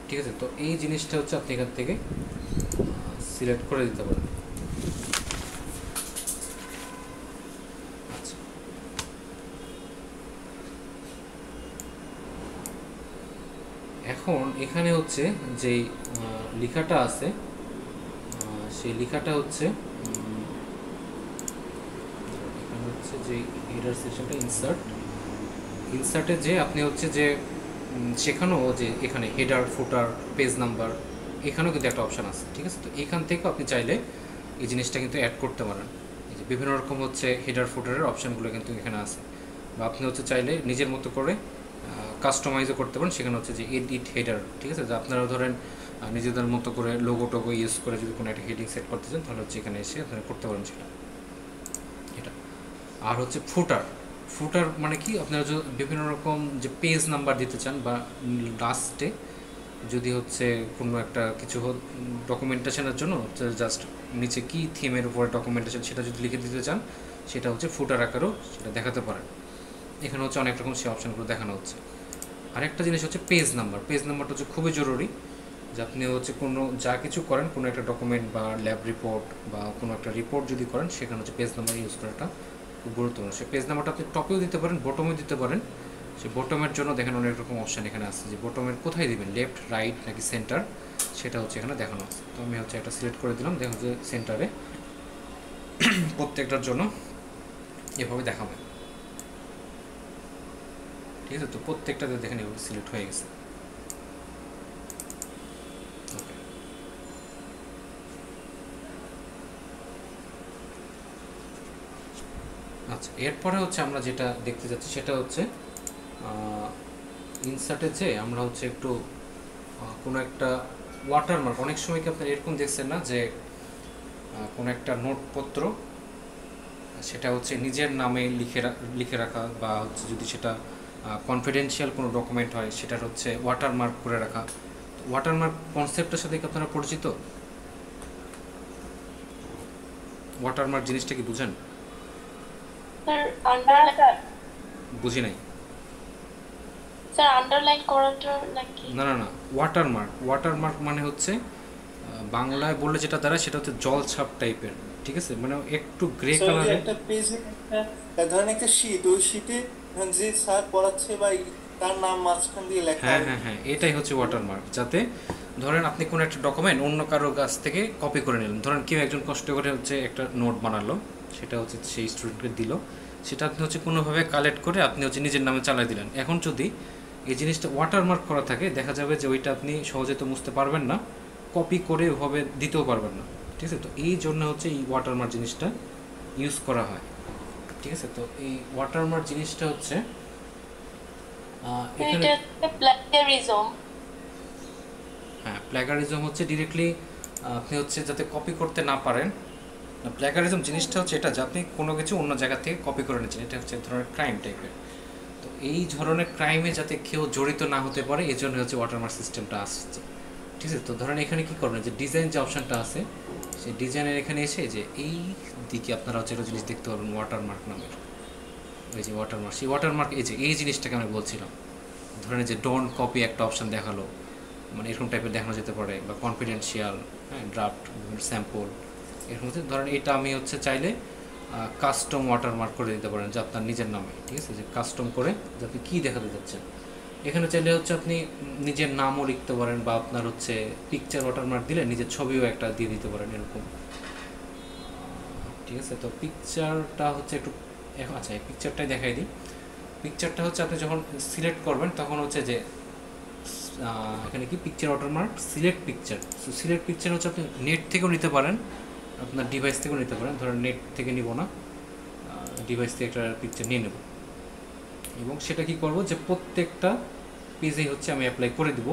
ঠিক আছে। তো এই জিনিসটা হচ্ছে আপনি এখান থেকে সিলেক্ট করে দিতে পারেন। আচ্ছা, এখন এখানে হচ্ছে যেই লেখাটা আছে সেই লেখাটা হচ্ছে এখানে হচ্ছে যে হেডার সেকশনটা ইনসার্টে যে আপনি হচ্ছে যে সেখানেও যে এখানে হেডার ফুটার পেজ নাম্বার এখানেও কিন্তু একটা অপশান আছে, ঠিক আছে। তো এখান থেকেও আপনি চাইলে এই জিনিসটা কিন্তু অ্যাড করতে পারেন। এই যে বিভিন্ন রকম হচ্ছে হেডার ফুটারের অপশানগুলো কিন্তু এখানে আছে, বা আপনি হচ্ছে চাইলে নিজের মতো করে কাস্টমাইজও করতে পারেন। সেখানে হচ্ছে যে এডিট হেডার, ঠিক আছে। যে আপনারা ধরেন নিজেদের মতো করে লোগো টোগো ইউজ করে যদি কোনো একটা হেডিং সেট করতে চান তাহলে হচ্ছে এখানে এসে আপনারা করতে পারেন সেটা, এটা। আর হচ্ছে ফুটার মানে কি, আপনারা বিভিন্ন রকম যে পেজ নাম্বার দিতে চান বা লাস্টে যদি হচ্ছে কোনো একটা কিছু ডকুমেন্টেশনের জন্য জাস্ট নিচে কি থিমের উপরে ডকুমেন্টেশন সেটা যদি লিখে দিতে চান সেটা হচ্ছে ফুটার আকারেও সেটা দেখাতে পারেন। এখানে হচ্ছে অনেক রকম সেই অপশানগুলো দেখানো হচ্ছে। আরেকটা জিনিস হচ্ছে পেজ নাম্বারটা হচ্ছে খুবই জরুরি, যে আপনি হচ্ছে কোনো যা কিছু করেন, কোনো একটা ডকুমেন্ট বা ল্যাব রিপোর্ট বা কোনো একটা রিপোর্ট যদি করেন সেখানে হচ্ছে পেজ নাম্বার ইউজ করাটা খুব গুরুত্বপূর্ণ। সেই পেজ নাম্বারটা আপনি টপেও দিতে পারেন, বটমেও দিতে পারেন। সেই বটমের জন্য দেখেন অনেক রকম অপশান এখানে আছে, যে বটমের কোথায় দিবেন, লেফট রাইট নাকি সেন্টার, সেটা হচ্ছে এখানে দেখানো আছে। তো আমি হচ্ছে একটা সিলেক্ট করে দিলাম, দেখুন যে সেন্টারে প্রত্যেকটার জন্য এভাবে দেখাবে, ঠিক আছে। তো প্রত্যেকটাতে দেখেন এভাবে সিলেক্ট হয়ে গেছে। ওকে, আচ্ছা, এরপরে হচ্ছে আমরা যেটা দেখতে যাচ্ছি সেটা হচ্ছে ইনসার্টে যে আমরা হচ্ছে একটু কোনো একটা ওয়াটারমার্ক, অনেক সময় কি আপনার এরকম দেখছেন না যে কোনো একটা নোটপত্র সেটা হচ্ছে নিজের নামে লিখে রাখা, বা হচ্ছে যদি সেটা কনফিডেন্সিয়াল কোনো ডকুমেন্ট হয় সেটার হচ্ছে ওয়াটারমার্ক করে রাখা। ওয়াটারমার্ক কনসেপ্টের সাথে কি আপনারা পরিচিত? ওয়াটারমার্ক জিনিসটা কি বুঝেন? স্যার আন্ডারলাইন, বুঝি নাই। স্যার আন্ডারলাইন করাটা নাকি? না, ওয়াটারমার্ক মানে হচ্ছে বাংলায় বললে যেটা দাঁড়ায় সেটা হচ্ছে জল ছাপ টাইপের, ঠিক আছে। মানে একটু গ্রে কালারের একটা পেজে ধরেন একটা শীট, ওই শীটে যে স্যার পড়াচ্ছে বা তার নাম মাঝখান দিয়ে লেখা। হ্যাঁ, এটাই হচ্ছে ওয়াটারমার্ক। যাতে ধরেন আপনি কোনো একটা ডকুমেন্ট অন্য কারো কাছ থেকে কপি করে নিলেন, ধরেন কেউ একজন কষ্ট করে হচ্ছে একটা নোট বানালো, সেটা হচ্ছে সেই স্টুডেন্টকে দিল, সেটা আপনি হচ্ছে কোনোভাবে কালেক্ট করে আপনি হচ্ছে নিজের নামে চালাই দিলেন। এখন যদি এই জিনিসটা ওয়াটারমার্ক করা থাকে দেখা যাবে যে ওইটা আপনি সহজে তো মুছতে পারবেন না, কপি করে ওভাবে দিতেও পারবেন না, ঠিক আছে। তো এই জন্য হচ্ছে এই ওয়াটারমার্ক জিনিসটা ইউজ করা হয়, ঠিক আছে। তো এই ওয়াটারমার্ক জিনিসটা হচ্ছে এখানে এটা প্লাগিয়ারিজম। হ্যাঁ, প্ল্যাগারিজম হচ্ছে ডিরেক্টলি আপনি হচ্ছে যাতে কপি করতে না পারেন না, প্ল্যাগারিজম জিনিসটা হচ্ছে এটা যে আপনি কোনো কিছু অন্য জায়গা থেকে কপি করে নিচ্ছেন, এটা হচ্ছে এক ধরনের ক্রাইম টাইপের। তো এই ধরনের ক্রাইমে যাতে কেউ জড়িত না হতে পারে এই জন্য হচ্ছে ওয়াটারমার্ক সিস্টেমটা আসছে, ঠিক আছে। তো ধরেন এখানে কী করবেন, যে ডিজাইন যে অপশানটা আছে সেই ডিজাইনের এখানে এসে যে এই দিকে আপনারা হচ্ছে একটা জিনিস দেখতে পারবেন ওয়াটারমার্ক নামের, ওই যে ওয়াটারমার্ক, সেই ওয়াটারমার্ক এই যে এই জিনিসটাকে আমি বলছিলাম, ধরেন যে ডোন্ট কপি একটা অপশান দেখালো, মানে এরকম টাইপের দেখানো যেতে পারে, বা কনফিডেন্সিয়াল, হ্যাঁ, ড্রাফট, স্যাম্পল, এরকম হচ্ছে। ধরেন এটা আমি হচ্ছে চাইলে কাস্টম ওয়াটারমার্ক করে দিতে পারেন যে আপনার নিজের নামে, ঠিক আছে, যে কাস্টম করে যে আপনি কী দেখাতে যাচ্ছেন। এখানে চাইলে হচ্ছে আপনি নিজের নামও লিখতে পারেন, বা আপনার হচ্ছে পিকচার ওয়াটারমার্ক দিলে নিজের ছবিও একটা দিয়ে দিতে পারেন এরকম, ঠিক আছে। তো পিকচারটা হচ্ছে একটু এখন, আচ্ছা এই পিকচারটাই দেখাই দিই। পিকচারটা হচ্ছে আপনি যখন সিলেক্ট করবেন তখন হচ্ছে যে এখানে কি picture watermark select picture. So select picture হচ্ছে আপনি নেট থেকেও নিতে পারেন, আপনার ডিভাইস থেকেও নিতে পারেন। ধরেন নেট থেকে নিব না, ডিভাইস থেকে একটা পিকচার নিয়ে নেব, এবং সেটা কি করব যে প্রত্যেকটা পেজেই হচ্ছে আমি অ্যাপ্লাই করে দিব,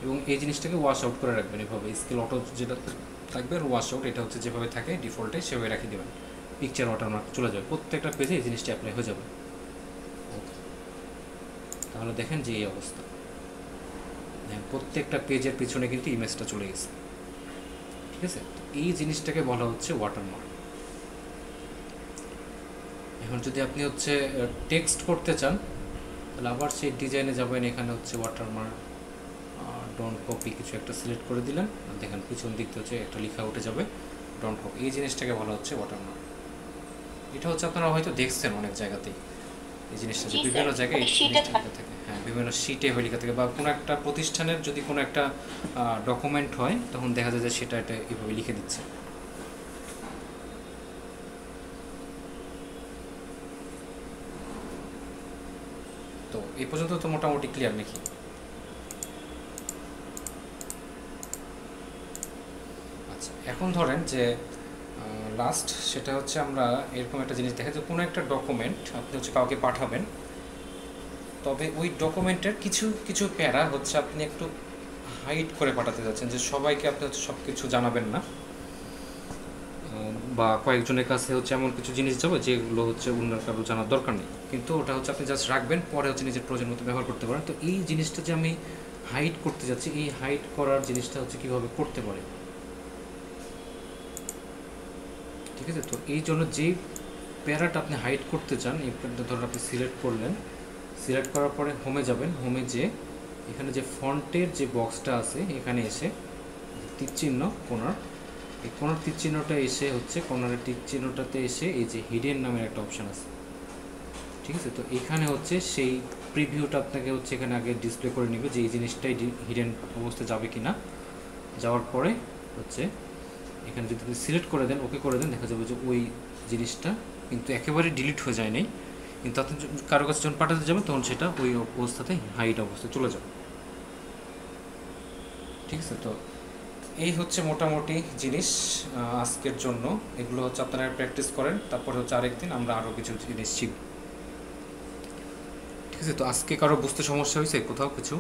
এবং এই জিনিসটাকে ওয়াশ আউট করে রাখবেন এভাবে, স্কেল অটো যেটা থাকবে আর ওয়াশ আউট এটা হচ্ছে যেভাবে থাকে ডিফল্টে সেভাবে রাখি দেবেন, পিকচার ওয়াটারমার্ক চলে যাবে, প্রত্যেকটা পেজে এই জিনিসটা অ্যাপ্লাই হয়ে যাবে। তাহলে দেখেন যে এই অবস্থা, প্রত্যেকটা পেজের পিছনে কিন্তু ইমেজটা চলে গেছে, ঠিক আছে। এই জিনিসটাকে বলা হচ্ছে ওয়াটারমার্ক। এখন যদি আপনি হচ্ছে টেক্সট করতে চান তাহলে আবার সেই ডিজাইনে যাবেন, এখানে হচ্ছে ওয়াটারমার্ক ডোন্ট কপি কিছু একটা সিলেক্ট করে দিলেন, দেখেন পিছন দিক থেকে হচ্ছে একটা লেখা উঠে যাবে ডোন্ট কপি, এই জিনিসটাকে বলা হচ্ছে ওয়াটারমার্ক। এটা হচ্ছে আপনারা হয়তো দেখছেন অনেক জায়গাতেই এই জিনিসটা, যে বিভিন্ন জায়গায় এই জিনিসটা লেখা থাকে, হ্যাঁ, বিভিন্ন শিটে হয়ে লেখা থাকে, বা কোনো একটা প্রতিষ্ঠানের যদি কোনো একটা ডকুমেন্ট হয় তখন দেখা যায় যে সেটা এটা এভাবে লিখে দিচ্ছে। তো এই পর্যন্ত তো মোটামুটি ক্লিয়ার নাকি? আচ্ছা, এখন ধরেন যে লাস্ট সেটা হচ্ছে আমরা এরকম একটা জিনিস দেখা, যে কোনো একটা ডকুমেন্ট আপনি হচ্ছে কাউকে পাঠাবেন, তবে ওই ডকুমেন্টের কিছু কিছু প্যারা হচ্ছে আপনি একটু হাইড করে পাঠাতে যাচ্ছেন, যে সবাইকে আপনি হচ্ছে সব কিছু জানাবেন না, বা কয়েকজনের কাছে হচ্ছে এমন কিছু জিনিস যাবে যেগুলো হচ্ছে অন্য কারো জানার দরকার নেই, কিন্তু ওটা হচ্ছে আপনি জাস্ট রাখবেন, পরে হচ্ছে নিজের প্রয়োজন মতো ব্যবহার করতে পারেন। তো এই জিনিসটা যে আমি হাইড করতে যাচ্ছি, এই হাইড করার জিনিসটা হচ্ছে কীভাবে করতে পারে, ঠিক আছে। তো এই জন্য যেই প্যারাটা আপনি হাইড করতে চান, এই প্যারাটা ধরুন আপনি সিলেক্ট করলেন, সিলেক্ট করার পরে হোমে যাবেন, হোমে যে এখানে যে ফন্টের যে বক্সটা আছে এখানে এসে তীর চিহ্ন কোণার, এই কোণার তীর চিহ্নটা এসে হচ্ছে কোণারের তীর চিহ্নটাতে এসে এই যে হিডেন নামের একটা অপশান আছে, ঠিক আছে। তো এখানে হচ্ছে সেই প্রিভিউটা আপনাকে হচ্ছে এখানে আগে ডিসপ্লে করে নেবে যে এই জিনিসটাই হিডেন অবস্থায় যাবে কি না। যাওয়ার পরে হচ্ছে এখানে যদি আপনি সিলেক্ট করে দেন, ওকে করে দেন, দেখা যাবে যে ওই জিনিসটা কিন্তু একেবারে ডিলিট হয়ে যায় নাই, কিন্তু আপনি কারো কাছে যখন পাঠাতে যাবেন তখন সেটা ওই অবস্থাতে হাইড অবস্থায় চলে যাবে, ঠিক আছে। তো এই হচ্ছে মোটামুটি জিনিস আজকের জন্য, এগুলো হচ্ছে আপনারা প্র্যাকটিস করেন, তারপরে হচ্ছে আরেকদিন আমরা আরও কিছু জিনিস শিখব, ঠিক আছে। তো আজকে কারো বুঝতে সমস্যা হয়েছে কোথাও কিছু?